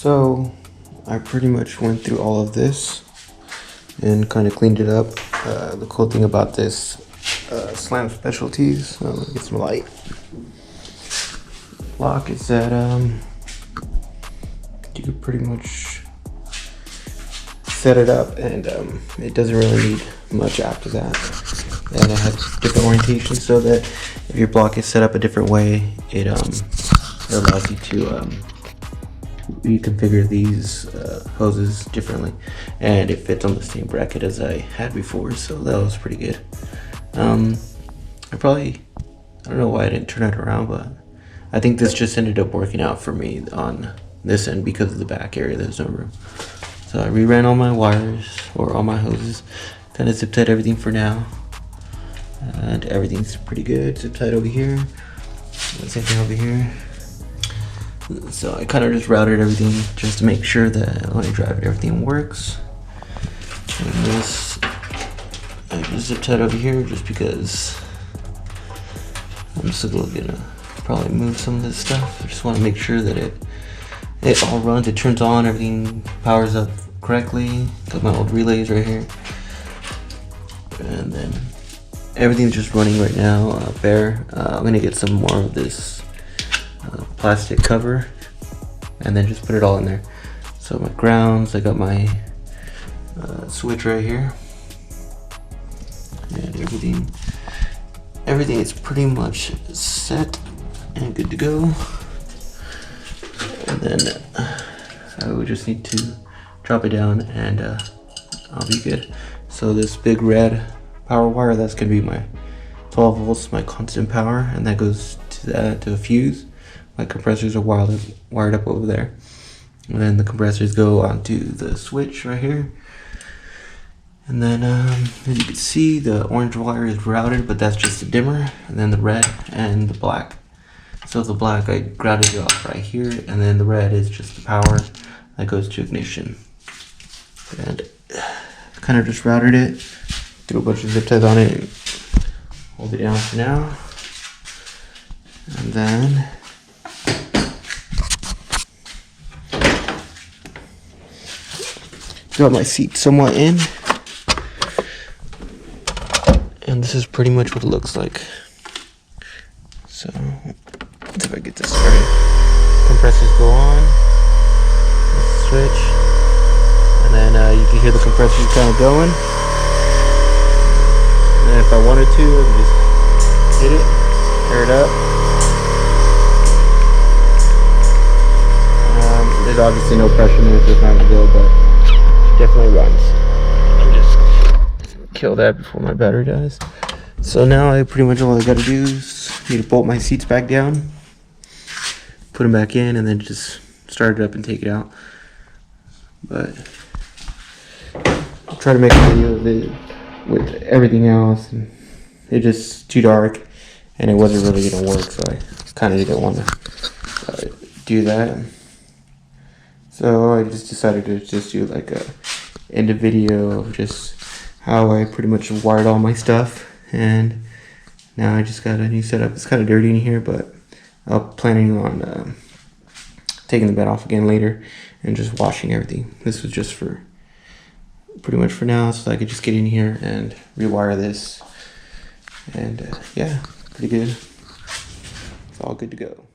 So I pretty much went through all of this and kind of cleaned it up. The cool thing about this Slam Specialties, let me get some light, lock is that you could pretty much set it up, and it doesn't really need much after that. And it has different orientations so that if your block is set up a different way, it allows you to reconfigure these hoses differently, and it fits on the same bracket as I had before, so that was pretty good. I don't know why I didn't turn it around, but I think this just ended up working out for me on this end because of the back area. There's no room, so I reran all my wires, or all my hoses, kind of zip tied everything for now, and everything's pretty good. Zip tied over here, same thing over here. So I kind of just routed everything just to make sure that when I drive it, everything works. And this, I just zip tied over here just because I'm still gonna probably move some of this stuff. I just want to make sure that it all runs, it turns on, everything powers up correctly. Got my old relays right here, and then everything's just running right now. Bare. I'm gonna get some more of this plastic cover and then just put it all in there. So my grounds, I got my switch right here, and everything is pretty much set and good to go. And then I would just need to drop it down and I'll be good. So this big red power wire, that's gonna be my 12 volts, my constant power, and that goes to a fuse. My compressors are wired up over there, and then the compressors go onto the switch right here. And then as you can see, the orange wire is routed, but that's just the dimmer, and then the red and the black. So the black, I grounded it off right here, and then the red is just the power that goes to ignition. And kind of just routed it, threw a bunch of zip ties on it, and hold it down for now. And then got my seat somewhat in, and this is pretty much what it looks like. So let's see if I get this started. Compressors go on, switch, and then you can hear the compressors kind of going. And if I wanted to, I could just hit it, tear it up. There's obviously no pressure in it, it's not gonna go, but definitely runs. I'll just kill that before my battery dies. So now pretty much all I gotta do is need to bolt my seats back down, put them back in, and then just start it up and take it out. But I'll try to make a video of it with everything else, and it's just too dark and it wasn't really gonna work, so I kind of didn't want to do that. So I just decided to just do like a end of video of just how I pretty much wired all my stuff, and now I just got a new setup. It's kind of dirty in here, but I'm planning on taking the bed off again later and just washing everything. This was just for pretty much for now, so I could just get in here and rewire this, and yeah, pretty good. It's all good to go.